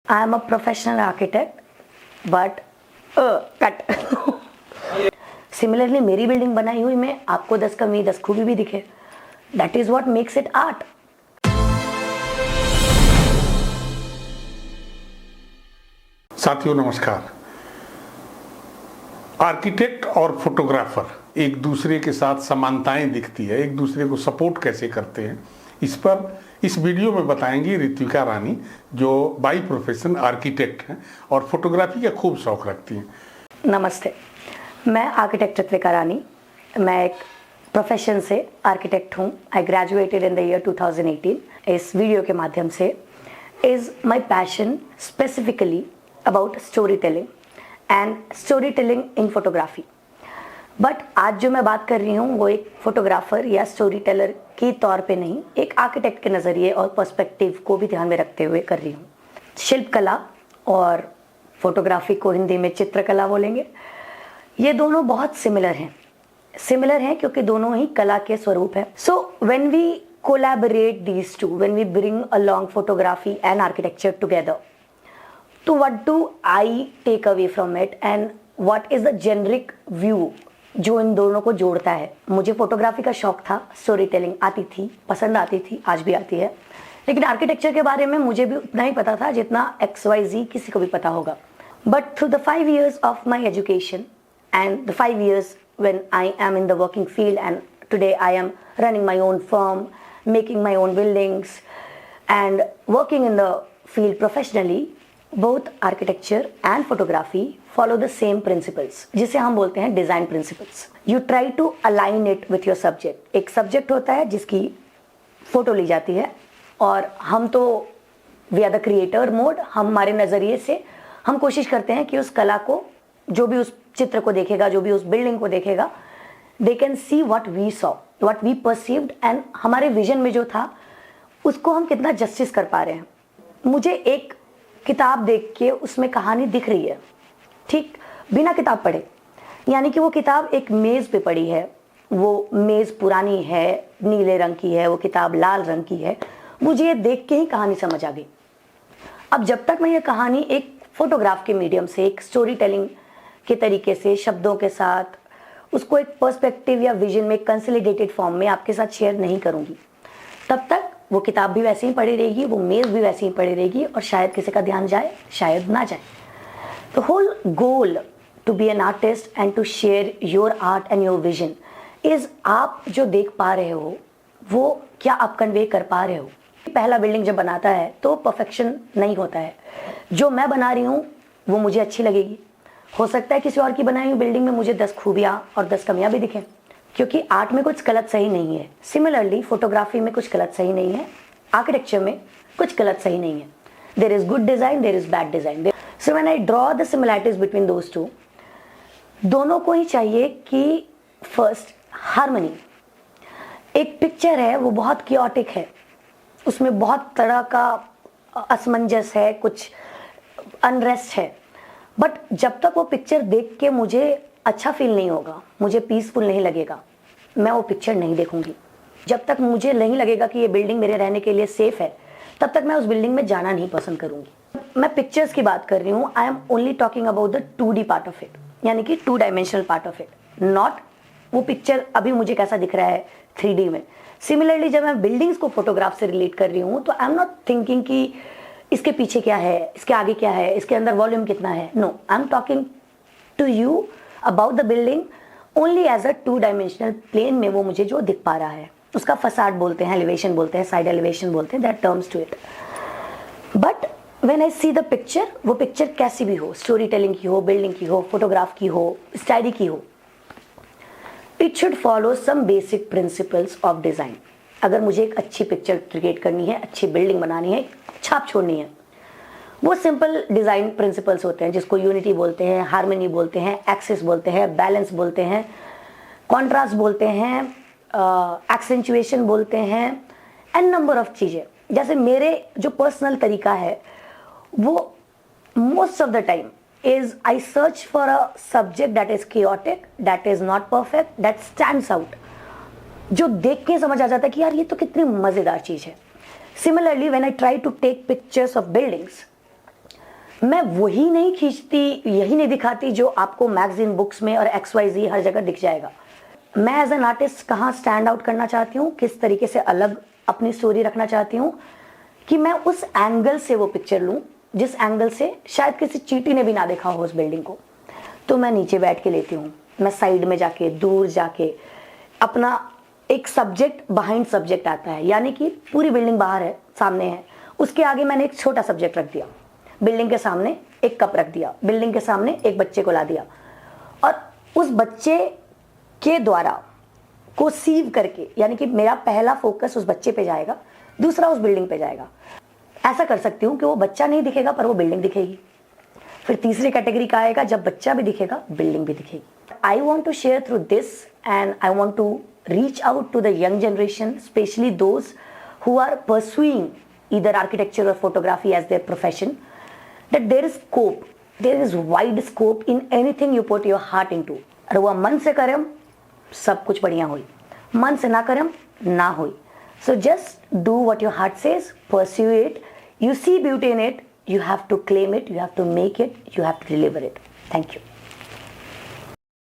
I am a professional architect, but cut. Similarly, मेरी building बनाई हुई में आपको 10 कमी 10 खूबी भी दिखे. That is what makes it art. साथियों नमस्कार। आर्किटेक्ट और फोटोग्राफर एक दूसरे के साथ समानताएं दिखती है, एक दूसरे को सपोर्ट कैसे करते हैं, इस पर इस वीडियो में बताएंगी ऋत्विका रानी, जो बाई प्रोफेशन आर्किटेक्ट हैं और फोटोग्राफी का खूब शौक रखती हैं। नमस्ते, मैं आर्किटेक्ट ऋत्विका रानी। मैं एक प्रोफेशन से आर्किटेक्ट हूँ। I graduated in the year 2018। इस वीडियो के माध्यम से is my passion specifically about story telling and story telling in photography. But आज जो मैं बात कर रही हूँ वो एक फोटोग्राफर या स्टोरी टेलर के तौर पे नहीं, एक आर्किटेक्ट के नज़रिए और पर्सपेक्टिव को भी ध्यान में रखते हुए कर रही हूँ। शिल्पकला और फोटोग्राफी को हिंदी में चित्रकला बोलेंगे। ये दोनों बहुत सिमिलर हैं क्योंकि दोनों ही कला के स्वरूप हैं। So when we collaborate these two, when we bring along photography and architecture together, तो what do I take away from it and what is the generic view जो इन दोनों को जोड़ता है। मुझे फोटोग्राफी का शौक था, स्टोरी टेलिंग आती थी, पसंद आती थी, आज भी आती है, लेकिन आर्किटेक्चर के बारे में मुझे भी उतना ही पता था जितना XYZ किसी को भी पता होगा। But through the 5 years of my education and the 5 years when I am in the working field, and today I am running my own firm, making my own buildings and working in the field professionally, both architecture and photography follow the same principles, जिसे हम बोलते हैं design principles. You try to align it with your subject. एक subject होता है जिसकी photo ली जाती है और हम तो we are the creator mode, हमारे नज़रिए से हम कोशिश करते हैं कि उस कला को, जो भी उस चित्र को देखेगा, जो भी उस बिल्डिंग को देखेगा, they can see what we saw, what we perceived, and हमारे विजन में जो था उसको हम कितना जस्टिस कर पा रहे हैं। मुझे एक किताब देख के उसमें कहानी दिख रही है, ठीक, बिना किताब पढ़े, यानी कि वो किताब एक मेज़ पे पड़ी है, वो मेज़ पुरानी है, नीले रंग की है, वो किताब लाल रंग की है, मुझे ये देख के ही कहानी समझ आ गई। अब जब तक मैं ये कहानी एक फोटोग्राफ के मीडियम से, एक स्टोरी टेलिंग के तरीके से, शब्दों के साथ उसको एक पर्सपेक्टिव या विजन में कंसोलिडेटेड फॉर्म में आपके साथ शेयर नहीं करूंगी, तब तक वो किताब भी वैसे ही पड़ी रहेगी, वो मेज़ भी वैसे ही पड़ी रहेगी, और शायद किसी का ध्यान जाए, शायद ना जाए। The whole goal to be an artist and to share your art and your vision is, आप जो देख पा रहे हो वो क्या आप कन्वे कर पा रहे हो। पहला बिल्डिंग जब बनाता है तो परफेक्शन नहीं होता है। जो मैं बना रही हूँ वो मुझे अच्छी लगेगी, हो सकता है किसी और की बनाई हुई बिल्डिंग में मुझे 10 खूबियाँ और 10 कमियाँ भी दिखें, क्योंकि आर्ट में कुछ गलत सही नहीं है। सिमिलरली फोटोग्राफी में कुछ गलत सही नहीं है, आर्किटेक्चर में कुछ गलत सही नहीं है। There is good design, there is bad design. So when I draw the similarities between those two, दोनों को ही चाहिए कि फर्स्ट हार्मनी। एक पिक्चर है वो बहुत क्योटिक है, उसमें बहुत तरह का असमंजस है, कुछ अनरेस्ट है, बट जब तक वो पिक्चर देख के मुझे अच्छा फील नहीं होगा, मुझे पीसफुल नहीं लगेगा, मैं वो पिक्चर नहीं देखूंगी। जब तक मुझे नहीं लगेगा कि ये बिल्डिंग मेरे रहने के लिए सेफ है, तब तक मैं उस बिल्डिंग में जाना नहीं पसंद करूंगी। मैं पिक्चर्स की बात कर रही हूँ, I am only talking about the 2D part of it, यानी कि 2 dimensional part of it, not वो पिक्चर अभी मुझे कैसा दिख रहा है 3D में। सिमिलरली जब मैं बिल्डिंग्स को फोटोग्राफ से रिलेट कर रही हूँ तो आई एम नॉट थिंकिंग कि इसके पीछे क्या है, इसके आगे क्या है, इसके अंदर वॉल्यूम कितना है। No, I am talking to you about the building only as a 2 dimensional plane में। वो मुझे जो दिख पा रहा है उसका फसाड बोलते हैं, एलिवेशन बोलते हैं, साइड एलिवेशन बोलते हैं, that terms to it. But when I see the picture, वो पिक्चर कैसी भी हो, स्टोरी टेलिंग की हो, बिल्डिंग की हो, फोटोग्राफ की हो, स्टाइली की हो, it should follow some basic principles of design. अगर मुझे एक अच्छी पिक्चर क्रिएट करनी है, अच्छी बिल्डिंग बनानी है, छाप छोड़नी है, वो सिंपल डिज़ाइन प्रिंसिपल्स होते हैं, जिसको यूनिटी बोलते हैं, हार्मनी बोलते हैं, एक्सिस बोलते हैं, बैलेंस बोलते हैं, कॉन्ट्रास्ट बोलते हैं, एक्सेंचुएशन बोलते हैं, एंड नंबर ऑफ चीज़ें। जैसे मेरे जो पर्सनल तरीका है वो most of the time is I search for a subject that is chaotic, that is not perfect, that stands out, जो देख के समझ आ जाता है कि यार ये तो कितनी मज़ेदार चीज़ है। Similarly, when I try to take pictures of buildings, मैं वही नहीं खींचती, यही नहीं दिखाती जो आपको मैगजीन बुक्स में और XYZ हर जगह दिख जाएगा। मैं एज एन आर्टिस्ट कहाँ स्टैंड आउट करना चाहती हूँ, किस तरीके से अलग अपनी स्टोरी रखना चाहती हूँ कि मैं उस एंगल से वो पिक्चर लूँ जिस एंगल से शायद किसी चींटी ने भी ना देखा हो उस बिल्डिंग को। तो मैं नीचे बैठ के लेती हूँ, मैं साइड में जाके, दूर जाके अपना एक सब्जेक्ट बिहाइंड सब्जेक्ट आता है, यानी कि पूरी बिल्डिंग बाहर है, सामने है, उसके आगे मैंने एक छोटा सब्जेक्ट रख दिया। बिल्डिंग के सामने एक कप रख दिया, बिल्डिंग के सामने एक बच्चे को ला दिया और उस बच्चे के द्वारा को सीव करके, यानी कि मेरा पहला फोकस उस बच्चे पे जाएगा, दूसरा उस बिल्डिंग पे जाएगा। ऐसा कर सकती हूँ कि वो बच्चा नहीं दिखेगा पर वो बिल्डिंग दिखेगी। फिर तीसरी कैटेगरी का आएगा जब बच्चा भी दिखेगा, बिल्डिंग भी दिखेगी। I want to share through this and I want to reach out to the young generation, especially those who are pursuing either architecture or photography as their profession, that there is scope, there is wide scope in anything you put your heart into। और वह मन से करम सब कुछ बढ़िया हुई, मन से ना करम ना हुई। So just do what your heart says, pursue it, you see beauty in it, you have to claim it, you have to make it, you have to deliver it। Thank you।